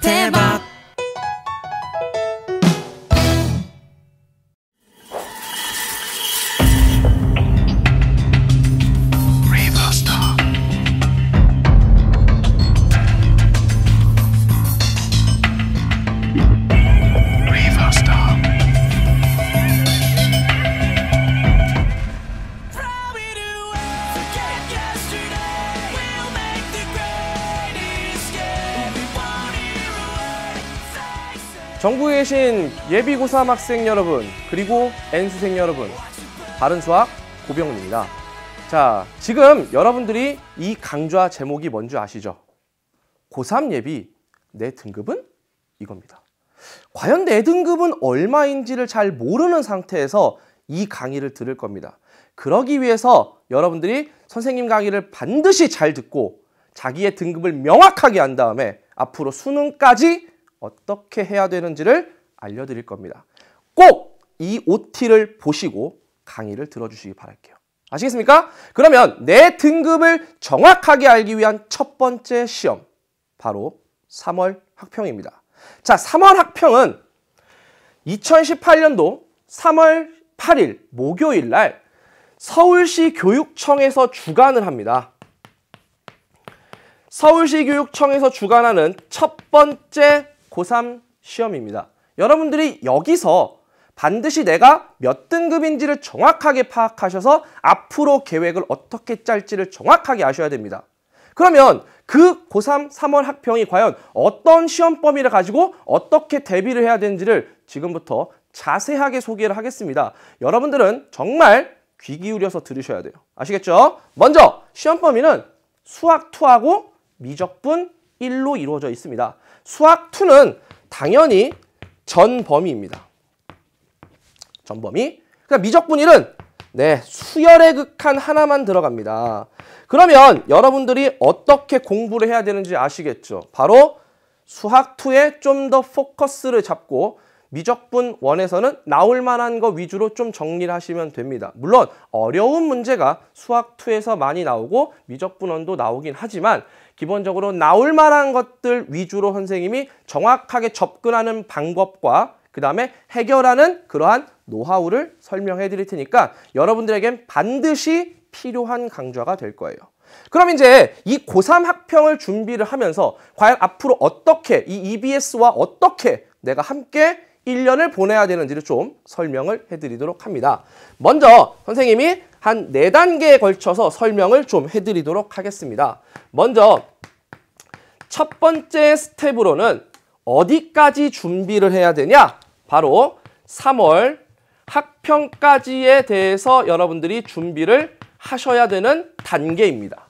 대박. 전국에 계신 예비 고3 학생 여러분, 그리고 N수생 여러분, 바른수학 고병훈입니다. 자, 지금 여러분들이 이 강좌 제목이 뭔지 아시죠? 고3 예비 내 등급은 이겁니다. 과연 내 등급은 얼마인지를 잘 모르는 상태에서 이 강의를 들을 겁니다. 그러기 위해서 여러분들이 선생님 강의를 반드시 잘 듣고 자기의 등급을 명확하게 안 다음에 앞으로 수능까지 어떻게 해야 되는지를 알려드릴 겁니다. 꼭 이 OT를 보시고 강의를 들어주시기 바랄게요. 아시겠습니까? 그러면 내 등급을 정확하게 알기 위한 첫 번째 시험, 바로 3월 학평입니다. 자, 3월 학평은 2018년도 3월 8일 목요일 날 서울시 교육청에서 주관을 합니다. 서울시 교육청에서 주관하는 첫 번째 고3 시험입니다. 여러분들이 여기서 반드시 내가 몇 등급인지를 정확하게 파악하셔서 앞으로 계획을 어떻게 짤지를 정확하게 아셔야 됩니다. 그러면 그 고3 3월 학평이 과연 어떤 시험 범위를 가지고 어떻게 대비를 해야 되는지를 지금부터 자세하게 소개를 하겠습니다. 여러분들은 정말 귀 기울여서 들으셔야 돼요. 아시겠죠? 먼저 시험 범위는 수학 2하고 미적분 1로 이루어져 있습니다. 수학 2는 당연히 전범위입니다. 전범위. 그러니까 미적분 1은 수열의 극한 하나만 들어갑니다. 그러면 여러분들이 어떻게 공부를 해야 되는지 아시겠죠? 바로 수학 2에 좀 더 포커스를 잡고 미적분 1에서는 나올 만한 거 위주로 좀 정리를 하시면 됩니다. 물론 어려운 문제가 수학 2에서 많이 나오고 미적분 1도 나오긴 하지만 기본적으로 나올 만한 것들 위주로 선생님이 정확하게 접근하는 방법과 그 다음에 해결하는 그러한 노하우를 설명해 드릴 테니까 여러분들에겐 반드시 필요한 강좌가 될 거예요. 그럼 이제 이 고3 학평을 준비를 하면서 과연 앞으로 어떻게 이 EBS와 어떻게 내가 함께 1년을 보내야 되는지를 좀 설명을 해드리도록 합니다. 먼저 선생님이 한 4단계에 걸쳐서 설명을 좀 해드리도록 하겠습니다. 먼저 첫 번째 스텝으로는 어디까지 준비를 해야 되냐? 바로 3월 학평까지에 대해서 여러분들이 준비를 하셔야 되는 단계입니다.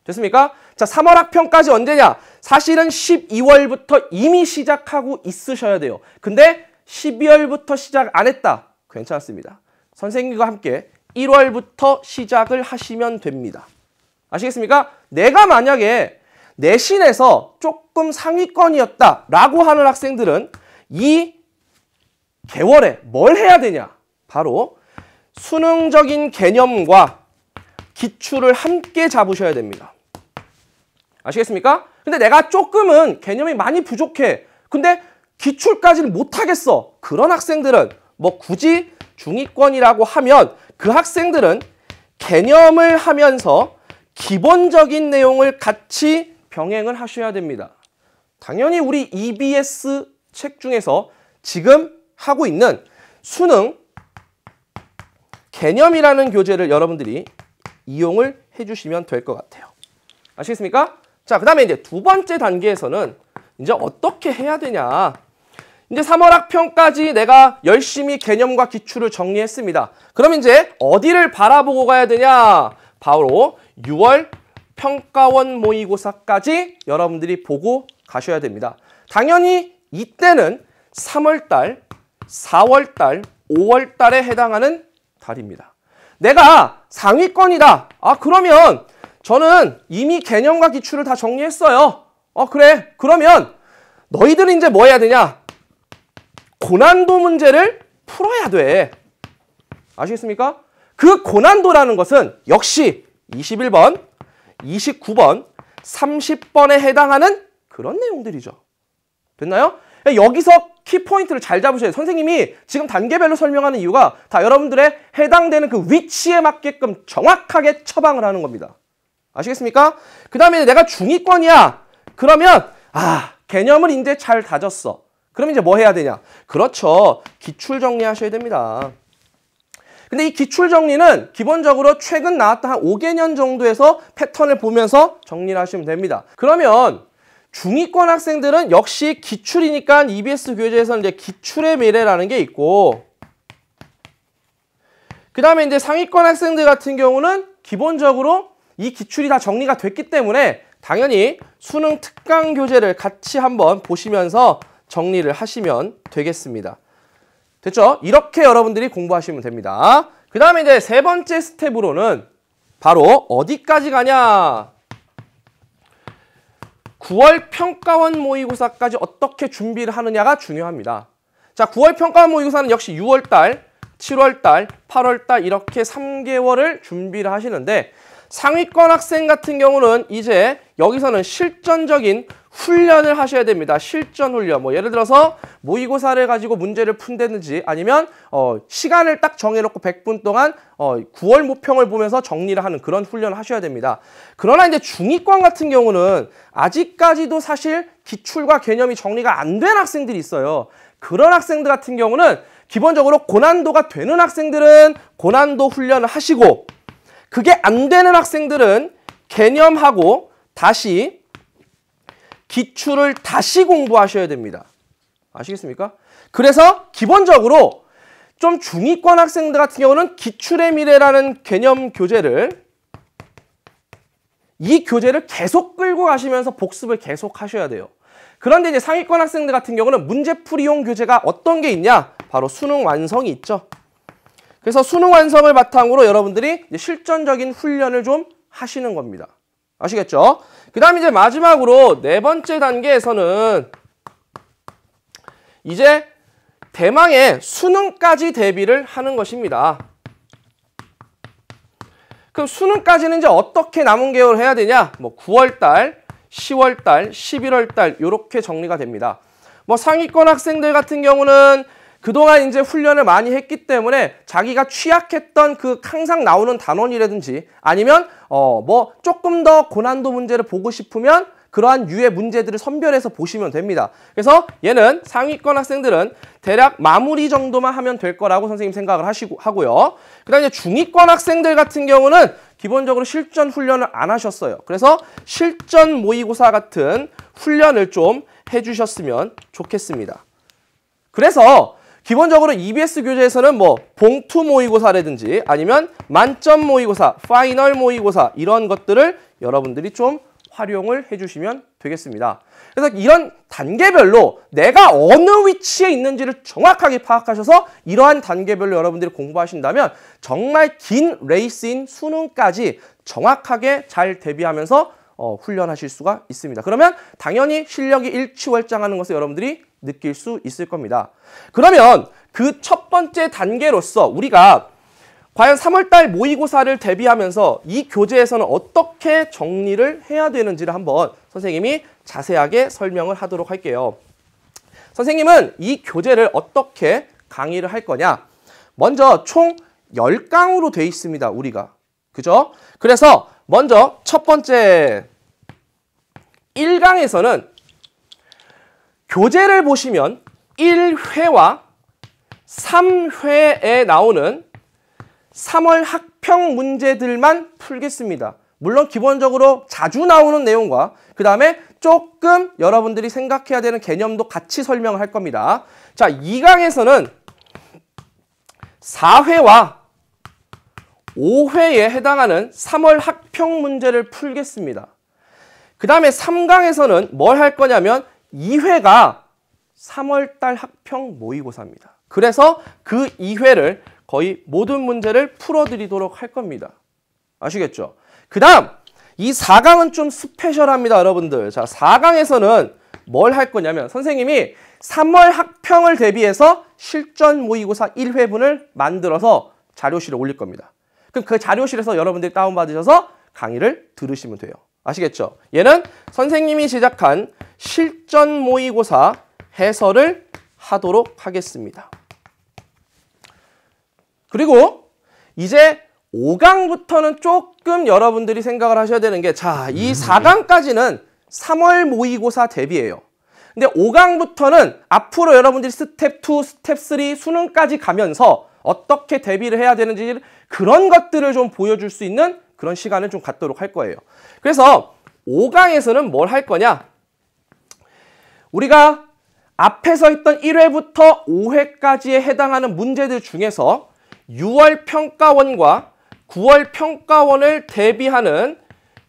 됐습니까? 자, 3월 학평까지 언제냐? 사실은 12월부터 이미 시작하고 있으셔야 돼요. 근데 12월부터 시작 안 했다. 괜찮습니다. 선생님과 함께 1월부터 시작을 하시면 됩니다. 아시겠습니까? 내가 만약에 내신에서 조금 상위권이었다라고 하는 학생들은 이 개월에 뭘 해야 되냐? 바로 수능적인 개념과 기출을 함께 잡으셔야 됩니다. 아시겠습니까? 근데 내가 조금은 개념이 많이 부족해. 근데 기출까지는 못하겠어. 그런 학생들은 뭐 굳이 중위권이라고 하면 그 학생들은 개념을 하면서 기본적인 내용을 같이 병행을 하셔야 됩니다. 당연히 우리 EBS 책 중에서 지금 하고 있는 수능 개념이라는 교재를 여러분들이 이용을 해주시면 될 것 같아요. 아시겠습니까? 자, 그 다음에 이제 두 번째 단계에서는 이제 어떻게 해야 되냐. 이제 3월 학평까지 내가 열심히 개념과 기출을 정리했습니다. 그럼 이제 어디를 바라보고 가야 되냐? 바로 6월 평가원 모의고사까지 여러분들이 보고 가셔야 됩니다. 당연히 이때는 3월달, 4월달, 5월달에 해당하는 달입니다. 내가 상위권이다. 그러면 저는 이미 개념과 기출을 다 정리했어요. 그래. 그러면 너희들은 이제 뭐 해야 되냐? 고난도 문제를 풀어야 돼. 아시겠습니까? 그 고난도라는 것은 역시 21번, 29번, 30번에 해당하는 그런 내용들이죠. 됐나요? 여기서 키포인트를 잘 잡으셔야 돼요. 선생님이 지금 단계별로 설명하는 이유가 다 여러분들의 해당되는 그 위치에 맞게끔 정확하게 처방을 하는 겁니다. 아시겠습니까? 그 다음에 내가 중위권이야. 그러면 개념을 이제 잘 다졌어. 그럼 이제 뭐 해야 되냐? 그렇죠. 기출 정리하셔야 됩니다. 근데 이 기출 정리는 기본적으로 최근 나왔던 한 5개년 정도에서 패턴을 보면서 정리를 하시면 됩니다. 그러면 중위권 학생들은 역시 기출이니까 EBS 교재에서는 이제 기출의 미래라는 게 있고, 그 다음에 이제 상위권 학생들 같은 경우는 기본적으로 이 기출이 다 정리가 됐기 때문에 당연히 수능 특강 교재를 같이 한번 보시면서 정리를 하시면 되겠습니다. 됐죠? 이렇게 여러분들이 공부하시면 됩니다. 그 다음에 이제 세 번째 스텝으로는 바로 어디까지 가냐? 9월 평가원 모의고사까지 어떻게 준비를 하느냐가 중요합니다. 자, 9월 평가원 모의고사는 역시 6월달, 7월달, 8월달 이렇게 3개월을 준비를 하시는데, 상위권 학생 같은 경우는 이제 여기서는 실전적인 훈련을 하셔야 됩니다. 실전 훈련. 뭐 예를 들어서 모의고사를 가지고 문제를 푼다든지 아니면 시간을 딱 정해놓고 100분 동안 9월 모평을 보면서 정리를 하는 그런 훈련을 하셔야 됩니다. 그러나 이제 중위권 같은 경우는 아직까지도 사실 기출과 개념이 정리가 안 된 학생들이 있어요. 그런 학생들 같은 경우는 기본적으로 고난도가 되는 학생들은 고난도 훈련을 하시고, 그게 안 되는 학생들은 개념하고 다시 기출을 다시 공부하셔야 됩니다. 아시겠습니까? 그래서 기본적으로 좀 중위권 학생들 같은 경우는 기출의 미래라는 개념 교재를, 이 교재를 계속 끌고 가시면서 복습을 계속 하셔야 돼요. 그런데 이제 상위권 학생들 같은 경우는 문제풀이용 교재가 어떤 게 있냐? 바로 수능 완성이 있죠. 그래서 수능 완성을 바탕으로 여러분들이 이제 실전적인 훈련을 좀 하시는 겁니다. 아시겠죠? 그 다음에 이제 마지막으로 네 번째 단계에서는 이제 대망의 수능까지 대비를 하는 것입니다. 그럼 수능까지는 이제 어떻게 남은 개월 해야 되냐? 뭐 9월달, 10월달, 11월달 이렇게 정리가 됩니다. 뭐 상위권 학생들 같은 경우는 그동안 이제 훈련을 많이 했기 때문에 자기가 취약했던 그 항상 나오는 단원이라든지 아니면 뭐 조금 더 고난도 문제를 보고 싶으면 그러한 유의 문제들을 선별해서 보시면 됩니다. 그래서 얘는 상위권 학생들은 대략 마무리 정도만 하면 될 거라고 선생님 생각을 하고요. 그다음에 중위권 학생들 같은 경우는 기본적으로 실전 훈련을 안 하셨어요. 그래서 실전 모의고사 같은 훈련을 좀 해주셨으면 좋겠습니다. 그래서 기본적으로 EBS 교재에서는 뭐 봉투 모의고사라든지 아니면 만점 모의고사, 파이널 모의고사 이런 것들을 여러분들이 좀 활용을 해주시면 되겠습니다. 그래서 이런 단계별로 내가 어느 위치에 있는지를 정확하게 파악하셔서 이러한 단계별로 여러분들이 공부하신다면 정말 긴 레이스인 수능까지 정확하게 잘 대비하면서 훈련하실 수가 있습니다. 그러면 당연히 실력이 일취월장하는 것을 여러분들이 느낄 수 있을 겁니다. 그러면 그 첫 번째 단계로서 우리가 과연 3월달 모의고사를 대비하면서 이 교재에서는 어떻게 정리를 해야 되는지를 한번 선생님이 자세하게 설명을 하도록 할게요. 선생님은 이 교재를 어떻게 강의를 할 거냐? 먼저 총 10강으로 돼 있습니다, 우리가. 그죠? 그래서 먼저 첫 번째 1강에서는 교재를 보시면 1회와 3회에 나오는 3월 학평 문제들만 풀겠습니다. 물론 기본적으로 자주 나오는 내용과 그 다음에 조금 여러분들이 생각해야 되는 개념도 같이 설명을 할 겁니다. 자, 2강에서는 4회와 5회에 해당하는 3월 학평 문제를 풀겠습니다. 그 다음에 3강에서는 뭘 할 거냐면 2회가 3월달 학평 모의고사입니다. 그래서 그 2회를 거의 모든 문제를 풀어드리도록 할 겁니다. 아시겠죠? 그 다음 이 4강은 좀 스페셜합니다, 여러분들. 자, 4강에서는 뭘 할 거냐면 선생님이 3월 학평을 대비해서 실전 모의고사 1회분을 만들어서 자료실에 올릴 겁니다. 그럼 그 자료실에서 여러분들이 다운받으셔서 강의를 들으시면 돼요. 아시겠죠? 얘는 선생님이 제작한 실전 모의고사 해설을 하도록 하겠습니다. 그리고 이제 5강부터는 조금 여러분들이 생각을 하셔야 되는 게, 자, 이 4강까지는 3월 모의고사 대비예요. 근데 5강부터는 앞으로 여러분들이 스텝 2, 스텝 3 수능까지 가면서 어떻게 대비를 해야 되는지 그런 것들을 좀 보여줄 수 있는 그런 시간을 좀 갖도록 할 거예요. 그래서 5강에서는 뭘 할 거냐? 우리가 앞에서 했던 1회부터 5회까지에 해당하는 문제들 중에서 6월 평가원과 9월 평가원을 대비하는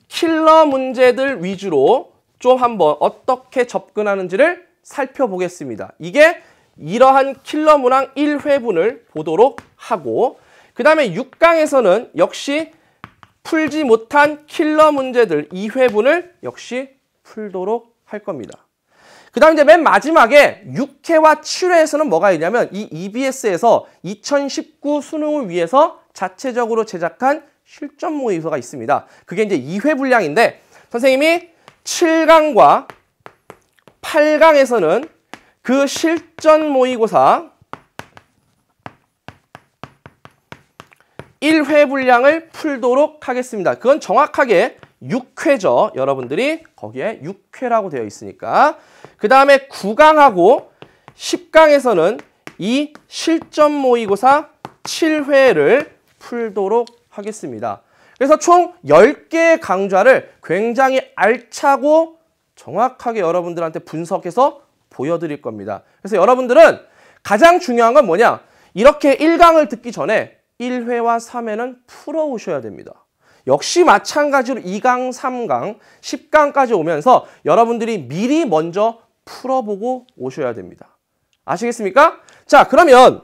킬러 문제들 위주로 좀 한번 어떻게 접근하는지를 살펴보겠습니다. 이게 이러한 킬러 문항 1회분을 보도록 하고, 그 다음에 6강에서는 역시 풀지 못한 킬러 문제들 2회분을 역시 풀도록 할 겁니다. 그 다음에 이제 맨 마지막에 6회와 7회에서는 뭐가 있냐면, 이 EBS에서 2019 수능을 위해서 자체적으로 제작한 실전 모의고사가 있습니다. 그게 이제 2회 분량인데, 선생님이 7강과 8강에서는 그 실전 모의고사 1회 분량을 풀도록 하겠습니다. 그건 정확하게 6회죠. 여러분들이 거기에 6회라고 되어 있으니까. 그 다음에 9강하고 10강에서는 이 실전 모의고사 7회를 풀도록 하겠습니다. 그래서 총 10개의 강좌를 굉장히 알차고 정확하게 여러분들한테 분석해서 보여드릴 겁니다. 그래서 여러분들은 가장 중요한 건 뭐냐? 이렇게 1강을 듣기 전에 1회와 3회는 풀어오셔야 됩니다. 역시 마찬가지로 2강, 3강, 10강까지 오면서 여러분들이 미리 먼저 풀어보고 오셔야 됩니다. 아시겠습니까? 자, 그러면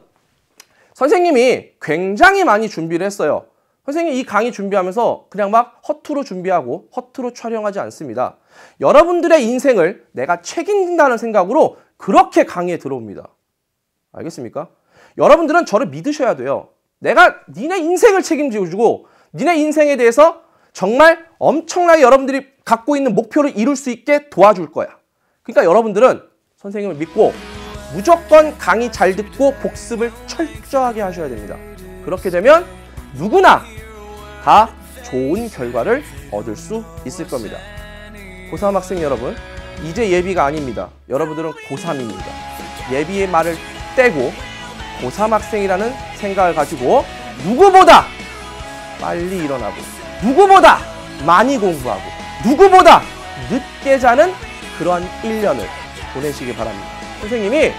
선생님이 굉장히 많이 준비를 했어요. 선생님 이 강의 준비하면서 그냥 막 허투루 준비하고 허투루 촬영하지 않습니다. 여러분들의 인생을 내가 책임진다는 생각으로 그렇게 강의에 들어옵니다. 알겠습니까? 여러분들은 저를 믿으셔야 돼요. 내가 니네 인생을 책임지고 니네 인생에 대해서 정말 엄청나게 여러분들이 갖고 있는 목표를 이룰 수 있게 도와줄 거야. 그러니까 여러분들은 선생님을 믿고 무조건 강의 잘 듣고 복습을 철저하게 하셔야 됩니다. 그렇게 되면 누구나 다 좋은 결과를 얻을 수 있을 겁니다. 고3 학생 여러분, 이제 예비가 아닙니다. 여러분들은 고3입니다. 예비의 말을 떼고 고3 학생이라는 생각을 가지고 누구보다 빨리 일어나고, 누구보다 많이 공부하고, 누구보다 늦게 자는 그러한 1년을 보내시기 바랍니다. 선생님이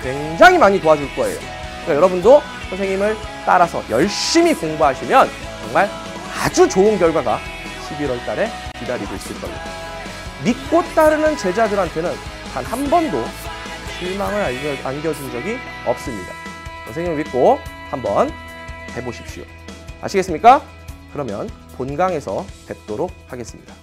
굉장히 많이 도와줄 거예요. 그러니까 여러분도 선생님을 따라서 열심히 공부하시면 정말 아주 좋은 결과가 11월 달에 기다리고 있을 겁니다. 믿고 따르는 제자들한테는 단 한 번도 실망을 안겨준 적이 없습니다. 선생님을 믿고 한번 해보십시오. 아시겠습니까? 그러면 본강에서 뵙도록 하겠습니다.